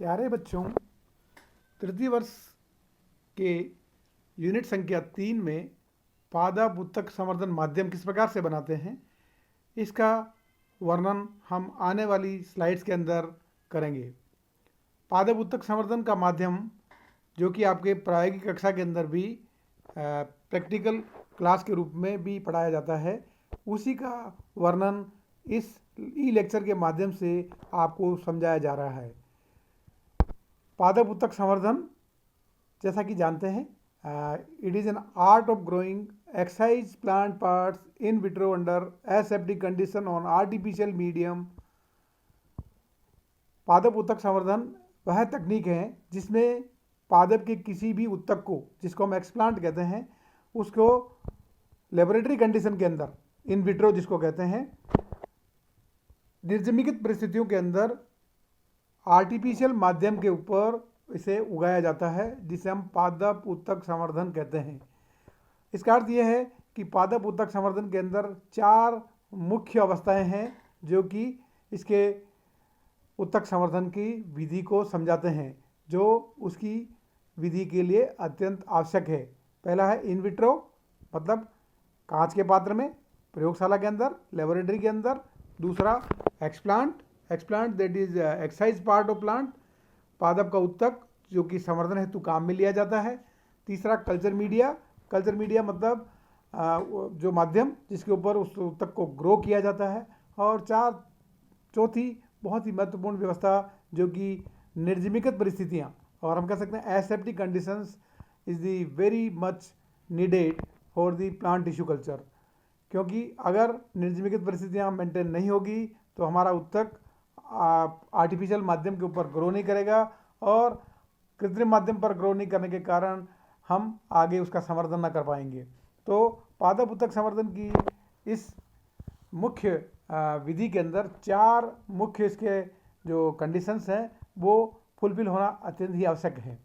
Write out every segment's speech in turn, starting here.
प्यारे बच्चों, तृतीय वर्ष के यूनिट संख्या 3 में पादप उत्तक संवर्धन माध्यम किस प्रकार से बनाते हैं, इसका वर्णन हम आने वाली स्लाइड्स के अंदर करेंगे। पादप उत्तक संवर्धन का माध्यम, जो कि आपके प्रायोगिक कक्षा के अंदर भी प्रैक्टिकल क्लास के रूप में भी पढ़ाया जाता है, उसी का वर्णन इस ई लेक्चर के माध्यम से आपको समझाया जा रहा है। पादप उत्तक संवर्धन, जैसा कि जानते हैं, it is an art of growing excise plant parts in vitro under aseptic condition on artificial medium. पादप उत्तक संवर्धन वह तकनीक है जिसमें पादप के किसी भी उत्तक को, जिसको हम एक्सप्लांट कहते हैं, उसको लेबोरेटरी कंडीशन के अंदर, इन विट्रो जिसको कहते हैं, निर्जमीकृत परिस्थितियों के अंदर आर्टिफिशियल माध्यम के ऊपर इसे उगाया जाता है, जिसे हम पादप उत्तक संवर्धन कहते हैं। इसका अर्थ यह है कि पादप उत्तक संवर्धन के अंदर 4 मुख्य अवस्थाएं हैं जो कि इसके उत्तक संवर्धन की विधि को समझाते हैं, जो उसकी विधि के लिए अत्यंत आवश्यक है। पहला है इन विट्रो, मतलब कांच के पात्र में, प्रयोगशाला के अंदर, लेबोरेटरी के अंदर। दूसरा explant that is excise part of plant, पादप का उत्तक जो कि संवर्धन हेतु काम में लिया जाता है। तीसरा कल्चर मीडिया मतलब जो माध्यम जिसके ऊपर उस उत्तक को ग्रो किया जाता है। और चौथी बहुत ही महत्वपूर्ण व्यवस्था जो कि निर्जमीकृत परिस्थितियाँ, और हम कह सकते हैं aseptic conditions is the very much needed for the plant tissue culture, क्योंकि अगर निर्जमीकृत परिस्थितियाँ मेंटेन नहीं होगी तो हमारा उत्तक आर्टिफिशियल माध्यम के ऊपर ग्रो नहीं करेगा, और कृत्रिम माध्यम पर ग्रो नहीं करने के कारण हम आगे उसका संवर्धन न कर पाएंगे। तो पादप उत्तक संवर्धन की इस मुख्य विधि के अंदर 4 मुख्य इसके जो कंडीशंस हैं वो फुलफिल होना अत्यंत ही आवश्यक है।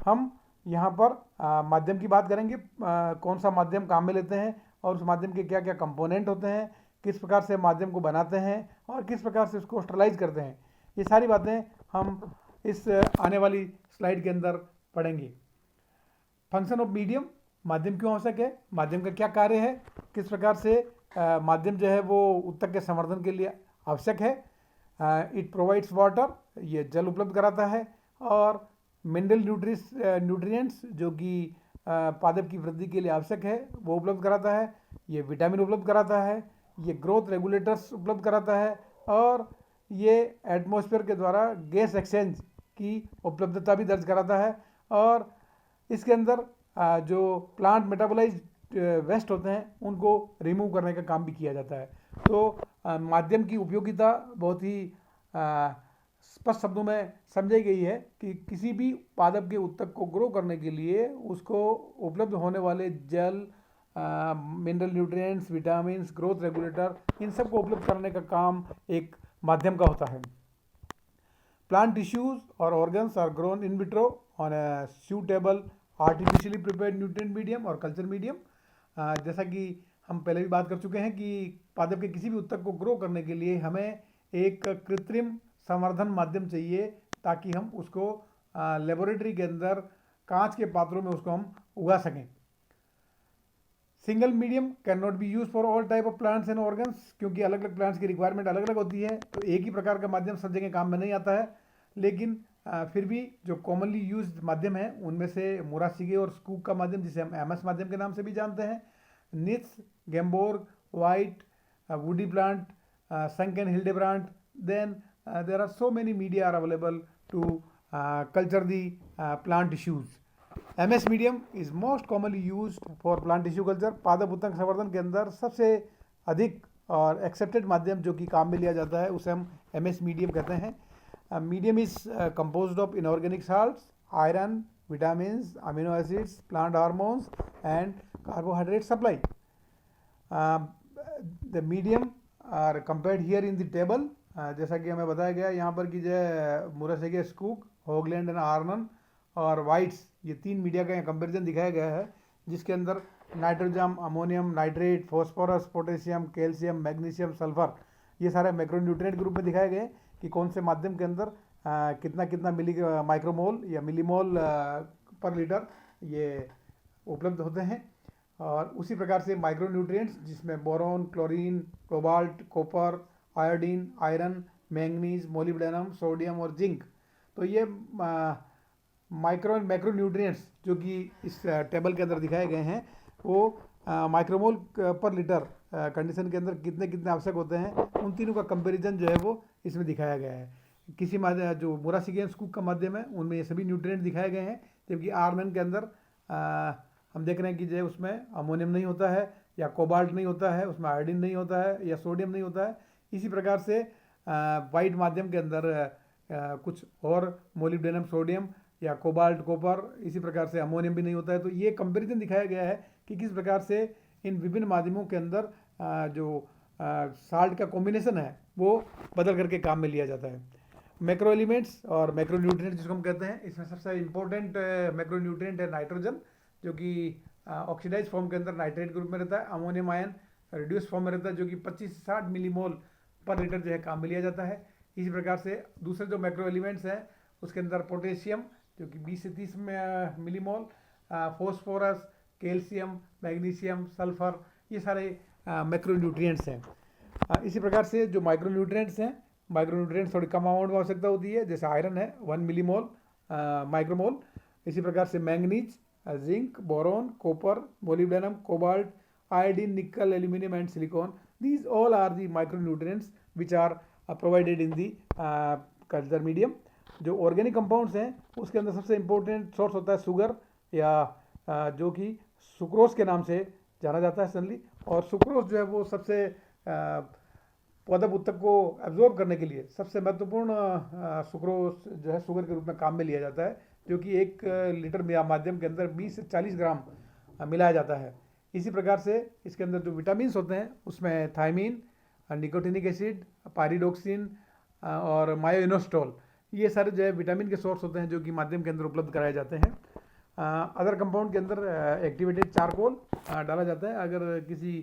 हम यहाँ पर माध्यम की बात करेंगे, कौन सा माध्यम काम में लेते हैं और उस माध्यम के क्या क्या कंपोनेंट होते हैं, किस प्रकार से माध्यम को बनाते हैं और किस प्रकार से उसको स्टरलाइज करते हैं। ये सारी बातें हम इस आने वाली स्लाइड के अंदर पढ़ेंगे। फंक्शन ऑफ मीडियम, माध्यम क्यों आवश्यक है, माध्यम का क्या कार्य है, किस प्रकार से माध्यम जो है वो उत्तक के संवर्धन के लिए आवश्यक है। इट प्रोवाइड्स वाटर, ये जल उपलब्ध कराता है, और मिनरल न्यूट्रिएंट्स जो कि पादप की वृद्धि के लिए आवश्यक है वो उपलब्ध कराता है। ये विटामिन उपलब्ध कराता है, ये ग्रोथ रेगुलेटर्स उपलब्ध कराता है, और ये एटमॉस्फेयर के द्वारा गैस एक्सचेंज की उपलब्धता भी दर्ज कराता है। और इसके अंदर जो प्लांट मेटाबोलाइज वेस्ट होते हैं उनको रिमूव करने का काम भी किया जाता है। तो माध्यम की उपयोगिता बहुत ही स्पष्ट शब्दों में समझाई गई है कि किसी भी पादप के उत्तक को ग्रो करने के लिए उसको उपलब्ध होने वाले जल, mineral nutrients, vitamins, growth regulator, इन सब को उपलब्ध करने का काम एक माध्यम का होता है। प्लांट टिश्यूज और organs are grown in vitro on a suitable artificially prepared nutrient medium और कल्चर मीडियम। जैसा कि हम पहले भी बात कर चुके हैं कि पादप के किसी भी उत्तक को ग्रो करने के लिए हमें एक कृत्रिम संवर्धन माध्यम चाहिए, ताकि हम उसको लेबोरेटरी के अंदर कांच के पात्रों में उसको हम उगा सकें। Single medium can not be use for all type of plants and organs, क्योंकि अलग अलग प्लांट्स की रिक्वायरमेंट अलग अलग होती है, तो एक ही प्रकार का माध्यम सब जगह काम में नहीं आता है। लेकिन फिर भी जो कॉमनली यूज्ड माध्यम है उनमें से मुरासिगे और स्कूक का माध्यम, जिसे हम एमएस माध्यम के नाम से भी जानते हैं, Nitsch, Gamborg, White, woody plant, Schenk Hildebrandt, then there are so many media are available to culture the plant tissues. MS medium is most commonly used for plant tissue culture. पादप उत्तक संवर्धन के अंदर सबसे अधिक और एक्सेप्टेड माध्यम जो कि काम में लिया जाता है उसे हम MS मीडियम कहते हैं। Medium is composed of inorganic salts, iron, vitamins, amino acids, plant hormones and carbohydrate supply. The medium are compared here in the table. जैसा कि हमें बताया गया यहाँ पर कि जो मुरासिगे, स्कूक, होगलैंड एंड आर्नन और वाइट्स, ये 3 मीडिया का कंपेरिजन दिखाया गया है, जिसके अंदर nitrogen, ammonium nitrate, phosphorus, potassium, calcium, magnesium, sulphur, ये सारे मैक्रोन्यूट्रिएंट के रूप में दिखाए गए कि कौन से माध्यम के अंदर कितना कितना मिली माइक्रोमोल या मिलीमोल पर लीटर ये उपलब्ध होते हैं। और उसी प्रकार से माइक्रो न्यूट्रिएंट्स जिसमें boron, chlorine, cobalt, copper, iodine, iron, manganese, molybdenum, sodium और जिंक, तो ये माइक्रो मैक्रो न्यूट्रिएंट्स जो कि इस टेबल के अंदर दिखाए गए हैं वो माइक्रोमोल पर लीटर कंडीशन के अंदर कितने कितने आवश्यक होते हैं, उन तीनों का कंपैरिजन जो है वो इसमें दिखाया गया है। किसी माध्यम जो मोरासिगेन स्कूप का माध्यम है उनमें ये सभी न्यूट्रिएंट दिखाए गए हैं, जबकि आरमेन के अंदर हम देख रहे हैं कि जो उसमें अमोनियम नहीं होता है या कोबाल्ट नहीं होता है, उसमें आयोडीन नहीं होता है या सोडियम नहीं होता है। इसी प्रकार से वाइट माध्यम के अंदर कुछ और मोलिब्डेनम, सोडियम या कोबाल्ट, कॉपर, इसी प्रकार से अमोनियम भी नहीं होता है। तो ये कंपैरिजन दिखाया गया है कि किस प्रकार से इन विभिन्न माध्यमों के अंदर जो साल्ट का कॉम्बिनेशन है वो बदल करके काम में लिया जाता है। मैक्रो एलिमेंट्स और मैक्रो न्यूट्रिएंट्स जिसको हम कहते हैं, इसमें सबसे इंपॉर्टेंट मैक्रो न्यूट्रिएंट है नाइट्रोजन, जो कि ऑक्सीडाइज फॉर्म के अंदर नाइट्रेट के रूप में रहता है। अमोनियम आयन रिड्यूस फॉर्म में रहता है जो कि 25 से 60 मिलीमोल पर लीटर जो है काम में लिया जाता है। इसी प्रकार से दूसरे जो मैक्रो एलिमेंट्स हैं उसके अंदर पोटेशियम जो कि 20 से 30 millimole, phosphorus, calcium, magnesium, sulphur, ये सारे मैक्रो न्यूट्रिएंट्स हैं। इसी प्रकार से जो माइक्रो न्यूट्रिएंट्स हैं, माइक्रो न्यूट्रिएंट्स थोड़ी कम अमाउंट में आवश्यकता होती है, जैसे आयरन है 1 मिलीमोल माइक्रोमोल। इसी प्रकार से manganese, zinc, boron, copper, molybdenum, cobalt, iodine, nickel, aluminium and silicon, these all are the micronutrients which are provided in the culture medium. जो ऑर्गेनिक कंपाउंड्स हैं उसके अंदर सबसे इम्पोर्टेंट सोर्स होता है शुगर या जो कि सुक्रोज के नाम से जाना जाता है सनली। और सुक्रोज जो है वो सबसे पौधा उत्तक को एब्जॉर्ब करने के लिए सबसे महत्वपूर्ण सुक्रोज जो है शुगर के रूप में काम में लिया जाता है, जो कि 1 लीटर माध्यम के अंदर 20 से 40 ग्राम मिलाया जाता है। इसी प्रकार से इसके अंदर जो विटामिन होते हैं उसमें थायमीन, निकोटिनिक एसिड, पायरिडोक्सिन और मायोइनोस्टॉल, ये सारे जो है विटामिन के सोर्स होते हैं जो कि माध्यम के अंदर उपलब्ध कराए जाते हैं। अदर कंपाउंड के अंदर एक्टिवेटेड चारकोल डाला जाता है। अगर किसी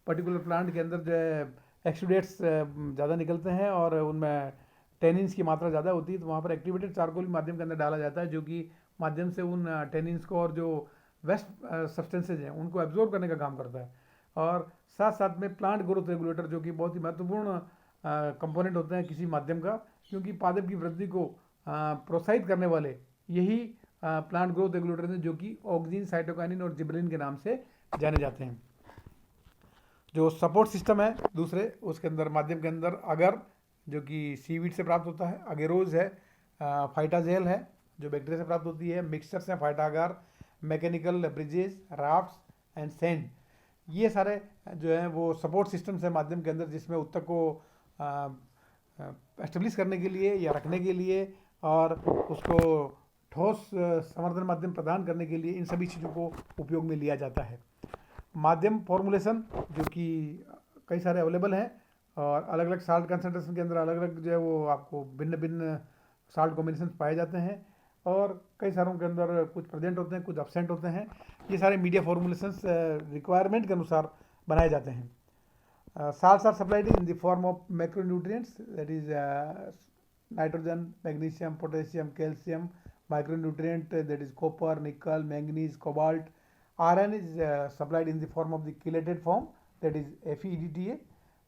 पर्टिकुलर प्लांट के अंदर जो है एक्सुडेट्स ज़्यादा निकलते हैं और उनमें टेनिन्स की मात्रा ज़्यादा होती है तो वहाँ पर एक्टिवेटेड चारकोल माध्यम के अंदर डाला जाता है, जो कि माध्यम से उन टेनिन्स को और जो वेस्ट सब्सटेंसेज हैं उनको एब्जॉर्ब करने का काम करता है। और साथ साथ में प्लांट ग्रोथ रेगुलेटर जो कि बहुत ही महत्वपूर्ण कंपोनेंट होते हैं किसी माध्यम का, क्योंकि पादप की वृद्धि को प्रोत्साहित करने वाले यही प्लांट ग्रोथ रेगुलेटर हैं जो कि ऑक्सीन, साइटोकाइनिन और जिबरेलिन के नाम से जाने जाते हैं। जो सपोर्ट सिस्टम है दूसरे उसके अंदर माध्यम के अंदर अगर जो कि सीवीड से प्राप्त होता है, अगेरोज है, फाइटाजेल है जो बैक्टीरिया से प्राप्त होती है, मिक्सचर्स हैं Phytagar, mechanical bridges, rafts and sand, ये सारे जो हैं वो सपोर्ट सिस्टम्स हैं माध्यम के अंदर, जिसमें उत्तक को एस्टेब्लिश करने के लिए या रखने के लिए और उसको ठोस संवर्धन माध्यम प्रदान करने के लिए इन सभी चीज़ों को उपयोग में लिया जाता है। माध्यम फॉर्मुलेशन जो कि कई सारे अवेलेबल हैं और अलग अलग साल्ट कंसनट्रेशन के अंदर अलग अलग जो है वो आपको भिन्न भिन्न साल्ट कॉम्बिनेशन पाए जाते हैं और कई सारों के अंदर कुछ प्रेजेंट होते हैं, कुछ एब्सेंट होते हैं। ये सारे मीडिया फॉर्मुलेशंस रिक्वायरमेंट के अनुसार बनाए जाते हैं। Salts are supplied in the form of macronutrients, that is nitrogen, magnesium, potassium, calcium, micronutrient that is copper, nickel, manganese, cobalt. Iron is supplied in the form of the chelated form, that is FeEDTA,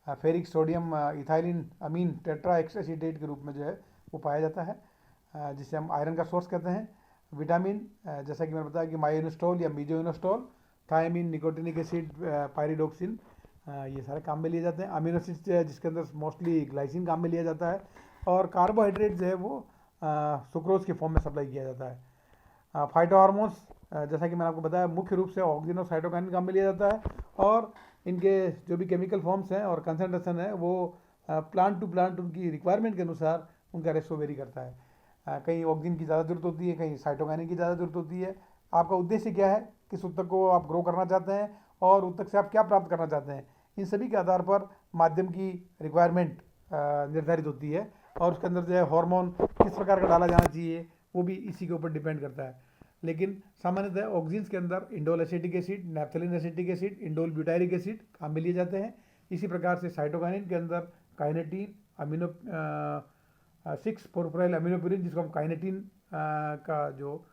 ferric sodium ethylene amine tetrahexacetate के रूप में जो है वो पाया जाता है, जिसे हम आयरन का सोर्स कहते हैं। विटामिन जैसा कि मैंने बताया कि मायोइनोस्टॉल या मीजोइनोस्टॉल, थायमीन, निकोटिनिक एसिड, पायरिडोक्सिन, ये सारे काम में लिए जाते हैं। अमीनो एसिड्स जिसके अंदर मोस्टली ग्लाइसिन काम में लिया जाता है और कार्बोहाइड्रेट जो है वो सुक्रोज के फॉर्म में सप्लाई किया जाता है। फाइटो हार्मोन्स जैसा कि मैंने आपको बताया मुख्य रूप से ऑक्सीजन और साइटोकाइनिन काम में लिया जाता है और इनके जो भी केमिकल फॉर्म्स हैं और कंसनट्रेशन है वो प्लांट टू प्लांट उनकी रिक्वायरमेंट के अनुसार उनका रेशो वेरी करता है। कहीं ऑक्सीजन की ज़्यादा जरूरत होती है, कहीं साइटोकाइनिन की ज़्यादा जरूरत होती है। आपका उद्देश्य क्या है, किस उत्तक को आप ग्रो करना चाहते हैं और उत्तक से आप क्या प्राप्त करना चाहते हैं, इन सभी के आधार पर माध्यम की रिक्वायरमेंट निर्धारित होती है और उसके अंदर जो है हार्मोन किस प्रकार का डाला जाना चाहिए वो भी इसी के ऊपर डिपेंड करता है। लेकिन सामान्यतः ऑक्सीजन्स के अंदर indole acetic acid, naphthalene acetic acid, indole butyric acid काम में लिए जाते हैं। इसी प्रकार से साइटोकाइनिन के अंदर काइनेटीन, 6-फॉरप्राइल अमीनोप्यूरिन, जिसको हम काइनेटिन का जो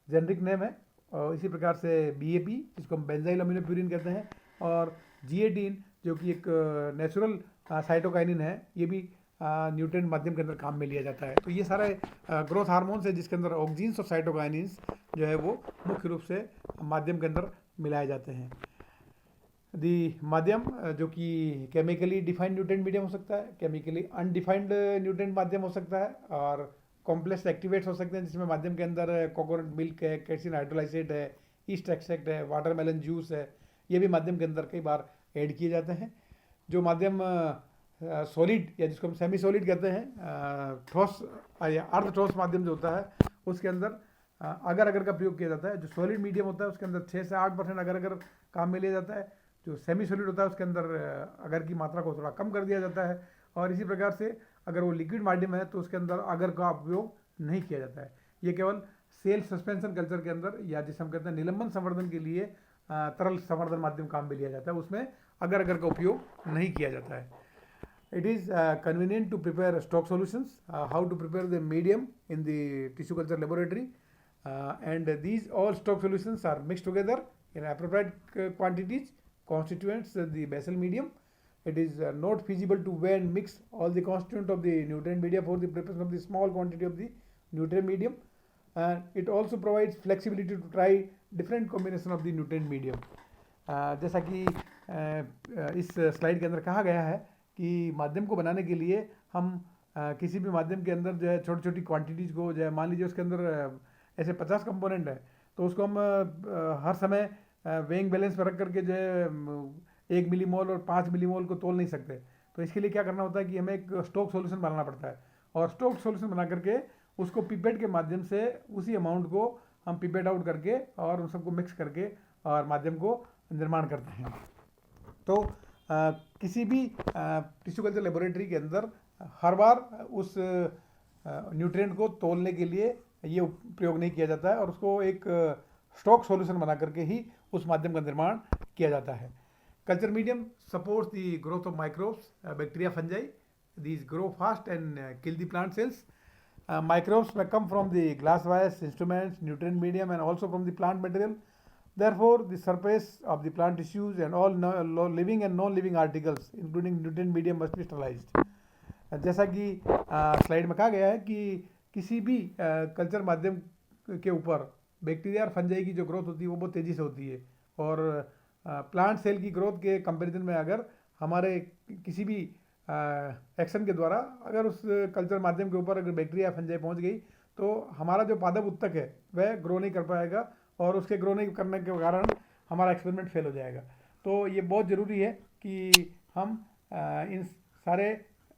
जेनरिक नेम है, और इसी प्रकार से BAP, जिसको हम बेंजाइल अमीनोप्यूरिन कहते हैं, और G18 जो कि एक नेचुरल साइटोकाइनिन है, ये भी न्यूट्रिएंट माध्यम के अंदर काम में लिया जाता है। तो ये सारे ग्रोथ हार्मोन्स है जिसके अंदर ऑक्जीन्स और साइटोकाइनिन्स जो है वो मुख्य रूप से माध्यम के अंदर मिलाए जाते हैं। दी माध्यम जो कि केमिकली डिफाइंड न्यूट्रिएंट मीडियम हो सकता है, केमिकली अनडिफाइंड न्यूट्रिएंट माध्यम हो सकता है, और कॉम्प्लेक्स एक्टिवेट्स हो सकते हैं जिसमें माध्यम के अंदर कोकोनट मिल्क है, कैल्शियम हाइड्रोलाइसेट है, ईस्ट एक्सट्रैक्ट है, वाटरमेलन जूस है, ये भी माध्यम के अंदर कई बार ऐड किए जाते हैं। जो माध्यम सॉलिड या जिसको हम सेमी सॉलिड कहते हैं, ठोस या अर्ध ठोस माध्यम जो होता है, उसके अंदर अगर अगर का प्रयोग किया जाता है। जो सॉलिड मीडियम होता है उसके अंदर 6 से 8% अगर अगर काम में लिया जाता है। जो सेमी सॉलिड होता है उसके अंदर अगर की मात्रा को थोड़ा कम कर दिया जाता है, और इसी प्रकार से अगर वो लिक्विड माध्यम है तो उसके अंदर अगर का उपयोग नहीं किया जाता है। ये केवल सेल सस्पेंशन कल्चर के अंदर, या जिसे हम कहते हैं निलंबन संवर्धन के लिए तरल संवर्धन माध्यम काम में लिया जाता है, उसमें अगर अगर का उपयोग नहीं किया जाता है। It is convenient to prepare stock solutions. How to prepare the medium in the tissue culture laboratory, and these all stock solutions are mixed together in appropriate quantities, constituents the basal medium. It is not feasible to weigh and mix all the constituent of the nutrient media for the preparation of the small quantity of the nutrient medium. And it also provides flexibility to try different combination of the nutrient medium. जैसा कि इस slide के अंदर कहा गया है कि माध्यम को बनाने के लिए हम किसी भी माध्यम के अंदर जो है छोटी छोटी क्वांटिटीज़ को, जो है मान लीजिए उसके अंदर ऐसे 50 कंपोनेंट है, तो उसको हम हर समय वेइंग बैलेंस पर रख करके जो है 1 मिलीमोल और 5 मिलीमोल को तोल नहीं सकते। तो इसके लिए क्या करना होता है कि हमें एक स्टॉक सॉल्यूशन बनाना पड़ता है, और स्टॉक सॉल्यूशन बना करके उसको पिपेट के माध्यम से उसी अमाउंट को हम पिपेट आउट करके और उन सबको मिक्स करके और माध्यम को निर्माण करते हैं। तो किसी भी टिश्यू कल्चर लेबोरेटरी के अंदर हर बार उस न्यूट्रिएंट को तोलने के लिए ये प्रयोग नहीं किया जाता है, और उसको एक स्टॉक सॉल्यूशन बना करके ही उस माध्यम का निर्माण किया जाता है। Culture medium supports the growth of microbes, bacteria, fungi. These grow fast and kill the plant cells. Microbes may come from the glass vials, instruments, nutrient medium, and also from the plant material. Therefore, the surface of the plant tissues and all living and non-living articles, including nutrient medium, must be sterilized. जैसा कि slide में कहा गया है कि किसी भी culture माध्यम के ऊपर बैक्टीरिया और फंजाई की जो ग्रोथ होती है वो बहुत तेज़ी से होती है, और प्लांट सेल की ग्रोथ के कंपैरिजन में अगर हमारे किसी भी एक्शन के द्वारा अगर उस कल्चर माध्यम के ऊपर अगर बैक्टीरिया फंजाई पहुंच गई तो हमारा जो पादप उत्तक है वह ग्रो नहीं कर पाएगा, और उसके ग्रो नहीं करने के कारण हमारा एक्सपेरिमेंट फेल हो जाएगा। तो ये बहुत ज़रूरी है कि हम इन सारे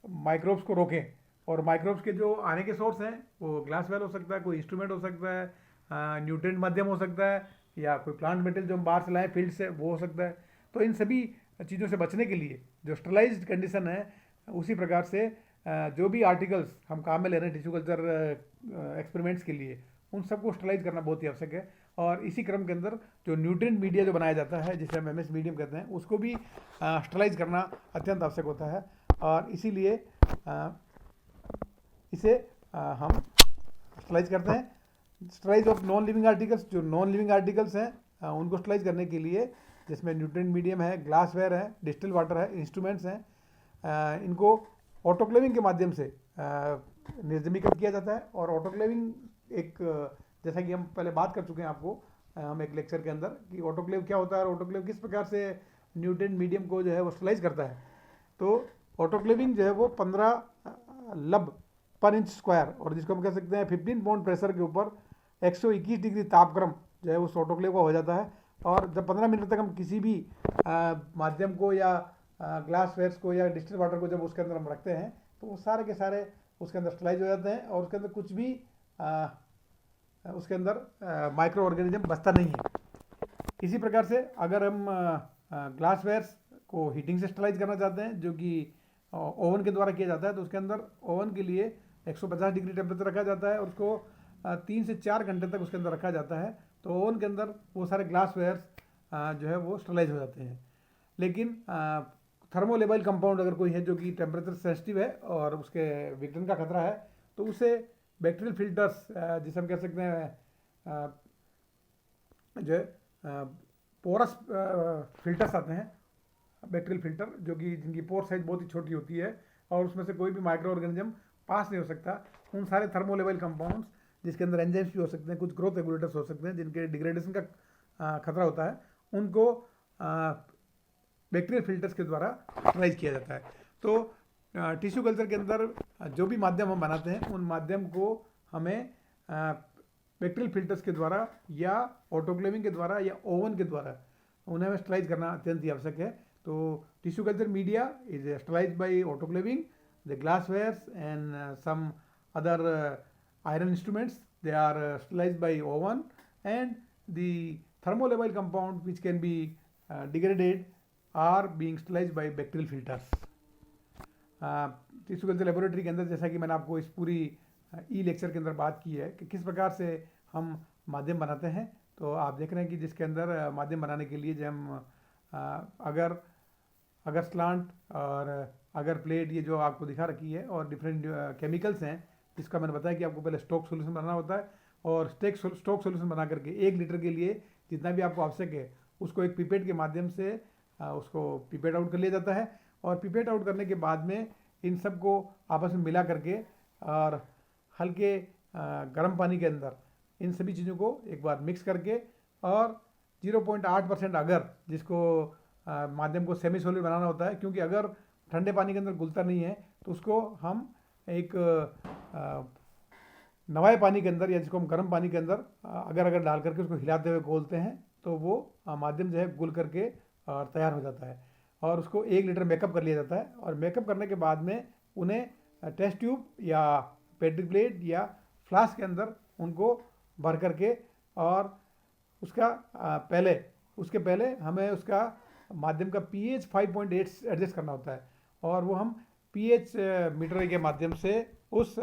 माइक्रोब्स को रोकें, और माइक्रोब्स के जो आने के सोर्स हैं वो ग्लास वेल हो सकता है, कोई इंस्ट्रूमेंट हो सकता है, न्यूट्रिएंट माध्यम हो सकता है, या कोई प्लांट मटेरियल जो हम बाहर से लाएँ फील्ड से वो हो सकता है। तो इन सभी चीज़ों से बचने के लिए जो स्टरलाइज्ड कंडीशन है, उसी प्रकार से जो भी आर्टिकल्स हम काम में ले रहे हैं टिश्यू कल्चर एक्सपेरिमेंट्स के लिए, उन सबको स्टरलाइज करना बहुत ही आवश्यक है। और इसी क्रम के अंदर जो न्यूट्रिएंट मीडिया जो बनाया जाता है, जिसे हम MS मीडियम कहते हैं, उसको भी स्टरलाइज करना अत्यंत आवश्यक होता है, और इसीलिए इसे हम स्टरलाइज करते हैं। Sterilize of non living articles, जो नॉन लिविंग आर्टिकल्स हैं उनको स्टरलाइज करने के लिए जिसमें न्यूट्रिएंट मीडियम है, ग्लासवेयर है, डिस्टिल वाटर है, इंस्ट्रूमेंट्स हैं, इनको ऑटोक्लेविंग के माध्यम से निर्जमीकृत किया जाता है। और ऑटोक्लेविंग एक, जैसा कि हम पहले बात कर चुके हैं आपको हम एक लेक्चर के अंदर, कि ऑटोक्लेव क्या होता है और ऑटोक्लेव किस प्रकार से न्यूट्रिएंट मीडियम को जो है वो स्टरलाइज करता है। तो ऑटोक्लेविंग जो है वो 15 लब पर इंच स्क्वायर, और जिसको हम कह सकते हैं 15 पाउंड प्रेशर के ऊपर 121 डिग्री तापक्रम जो है उस ऑटोक्लेव का हो जाता है। और जब 15 मिनट तक हम किसी भी माध्यम को या ग्लास वेयर्स को या डिस्टिल वाटर को जब उसके अंदर हम रखते हैं तो वो सारे के सारे उसके अंदर स्टरलाइज हो जाते हैं, और उसके अंदर कुछ भी उसके अंदर माइक्रो ऑर्गेनिज्म बचता नहीं है। इसी प्रकार से अगर हम ग्लास वेयर्स को हीटिंग से स्टरलाइज करना चाहते हैं, जो कि ओवन के द्वारा किया जाता है, तो उसके अंदर ओवन के लिए 150 डिग्री टेम्परेचर रखा जाता है, और उसको 3 से 4 घंटे तक उसके अंदर रखा जाता है। तो ओवन के अंदर वो सारे ग्लास वेयर्स जो है वो स्टरलाइज हो जाते हैं। लेकिन थर्मोलेबल कंपाउंड अगर कोई है जो कि टेम्परेचर सेंसिटिव है और उसके विघटन का खतरा है, तो उसे बैक्टीरियल फिल्टर्स, जिसे हम कह सकते हैं जो पोरस फिल्टर्स आते हैं, बैक्टीरियल फिल्टर, जो कि जिनकी पोर साइज बहुत ही छोटी होती है और उसमें से कोई भी माइक्रो ऑर्गेनिज्म पास नहीं हो सकता, उन सारे थर्मोलेबल कंपाउंड्स जिसके अंदर एंजाइम्स भी हो सकते हैं, कुछ ग्रोथ रेगुलेटर्स हो सकते हैं जिनके डिग्रेडेशन का खतरा होता है, उनको बैक्टीरियल फिल्टर्स के द्वारा स्टरलाइज किया जाता है। तो टिश्यू कल्चर के अंदर जो भी माध्यम हम बनाते हैं उन माध्यम को हमें बैक्टीरियल फिल्टर्स के द्वारा या ऑटोक्लेविंग के द्वारा या ओवन के द्वारा उन्हें स्टरलाइज करना अत्यंत ही आवश्यक है। तो tissue culture media is sterilize by autoclaving the glasswares and some other iron instruments, they are sterilized by oven, and the thermolabile compound which can be degraded are being sterilized by bacterial filters. Tissue culture laboratory के अंदर, जैसा कि मैंने आपको इस पूरी ई lecture के अंदर बात की है कि किस प्रकार से हम माध्यम बनाते हैं, तो आप देख रहे हैं कि जिसके अंदर माध्यम बनाने के लिए जब हम अगर स्लांट और अगर प्लेट, ये जो आपको दिखा रखी है, और डिफरेंट केमिकल्स हैं जिसका मैंने बताया कि आपको पहले स्टोक सोल्यूशन बनाना होता है, और स्टोक सोल्यूशन बना करके 1 लीटर के लिए जितना भी आपको आवश्यक है उसको एक पिपेट के माध्यम से उसको पिपेट आउट कर लिया जाता है, और पिपेट आउट करने के बाद में इन सब को आपस में मिला करके और हल्के गर्म पानी के अंदर इन सभी चीज़ों को एक बार मिक्स करके, और 0.8% अगर जिसको माध्यम को सेमी सॉलिड बनाना होता है, क्योंकि अगर ठंडे पानी के अंदर घुलता नहीं है तो उसको हम एक नवाए पानी के अंदर या जिसको हम गर्म पानी के अंदर अगर डाल करके उसको हिलाते हुए घोलते हैं तो वो माध्यम जो है घुल करके और तैयार हो जाता है, और उसको 1 लीटर मेकअप कर लिया जाता है। और मेकअप करने के बाद में उन्हें टेस्ट ट्यूब या पेट्री प्लेट या फ्लास्क के अंदर उनको भर करके, और उसके पहले हमें उसका माध्यम का pH 5.8 एडजस्ट करना होता है, और वो हम pH मीटर के माध्यम से उस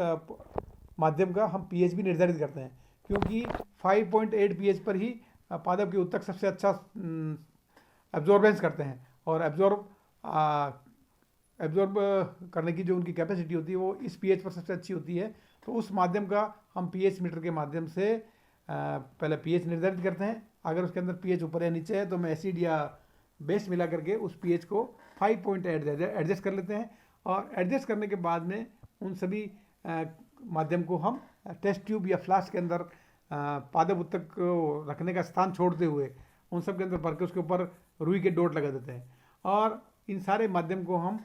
माध्यम का हम pH भी निर्धारित करते हैं, क्योंकि 5.8 pH पर ही पादप के ऊतक सबसे अच्छा एब्जॉर्बेंस करते हैं, और एब्जॉर्ब करने की जो उनकी कैपेसिटी होती है वो इस pH पर सबसे अच्छी होती है। तो उस माध्यम का हम pH मीटर के माध्यम से पहले pH निर्धारित करते हैं। अगर उसके अंदर pH ऊपर या नीचे है तो हम एसिड या बेस मिला करके उस pH को 5.8 एडजस्ट कर लेते हैं, और एडजस्ट करने के बाद में उन सभी माध्यम को हम टेस्ट ट्यूब या फ्लास्क के अंदर पादप ऊतक को रखने का स्थान छोड़ते हुए उन सब के अंदर भर के उसके ऊपर रुई के डोट लगा देते हैं, और इन सारे माध्यम को हम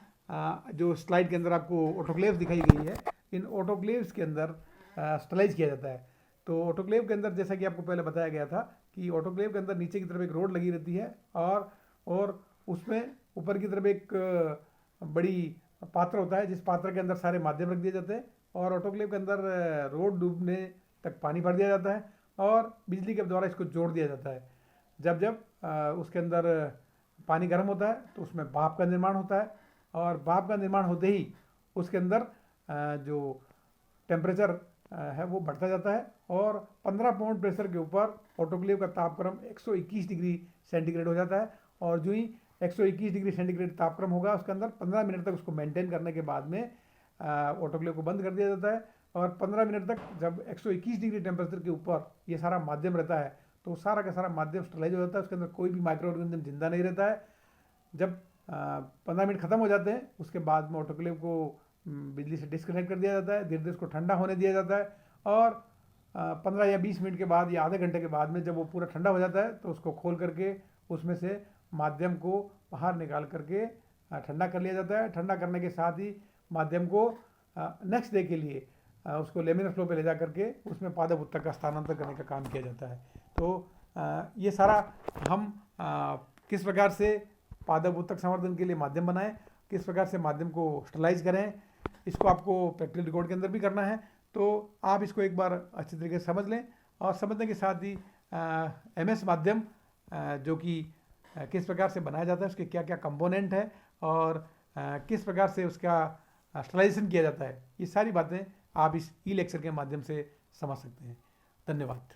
जो स्लाइड के अंदर आपको ऑटोक्लेव्स दिखाई गई है, इन ऑटोक्लेव्स के अंदर स्टरलाइज किया जाता है। तो ऑटोक्लेव के अंदर, जैसा कि आपको पहले बताया गया था, कि ऑटोक्लेव के अंदर नीचे की तरफ एक रोड लगी रहती है, और उसमें ऊपर की तरफ एक बड़ी पात्र होता है, जिस पात्र के अंदर सारे माध्यम रख दिए जाते हैं, और ऑटोक्लेव के अंदर रोड डूबने तक पानी भर दिया जाता है, और बिजली के द्वारा इसको जोड़ दिया जाता है। जब उसके अंदर पानी गर्म होता है तो उसमें भाप का निर्माण होता है, और भाप का निर्माण होते ही उसके अंदर जो टेम्परेचर है वो बढ़ता जाता है, और 15 पाउंड प्रेशर के ऊपर ऑटोक्लेव का तापक्रम 121 डिग्री सेंटीग्रेड हो जाता है। और जो ही 121 डिग्री सेंटीग्रेड तापक्रम होगा उसके अंदर 15 मिनट तक उसको मेंटेन करने के बाद में ऑटोक्लेव को बंद कर दिया जाता है, और 15 मिनट तक जब 121 डिग्री टेम्परेचर के ऊपर ये सारा माध्यम रहता है तो सारा का सारा माध्यम स्टरलाइज हो जाता है, उसके अंदर कोई भी माइक्रो ऑर्गेनिज्म जिंदा नहीं रहता है। जब 15 मिनट खत्म हो जाते हैं उसके बाद में ऑटोक्लेव को बिजली से डिस्कनेक्ट कर दिया जाता है, धीरे धीरे उसको ठंडा होने दिया जाता है, और 15 या 20 मिनट के बाद या आधे घंटे के बाद में जब वो पूरा ठंडा हो जाता है तो उसको खोल करके उसमें से माध्यम को बाहर निकाल करके ठंडा कर लिया जाता है। ठंडा करने के साथ ही माध्यम को नेक्स्ट डे के लिए उसको लेमिनर फ्लो पे ले जा करके उसमें पादप ऊतक का स्थानांतरण करने का काम किया जाता है। तो ये सारा हम किस प्रकार से पादप ऊतक संवर्धन के लिए माध्यम बनाएं, किस प्रकार से माध्यम को स्टरलाइज करें, इसको आपको प्रैक्टिकल रिकॉर्ड के अंदर भी करना है। तो आप इसको एक बार अच्छी तरीके से समझ लें, और समझने के साथ ही MS माध्यम जो कि किस प्रकार से बनाया जाता है, उसके क्या क्या कंपोनेंट है, और किस प्रकार से उसका स्टरलाइजेशन किया जाता है, ये सारी बातें आप इस ई लेक्चर के माध्यम से समझ सकते हैं। धन्यवाद।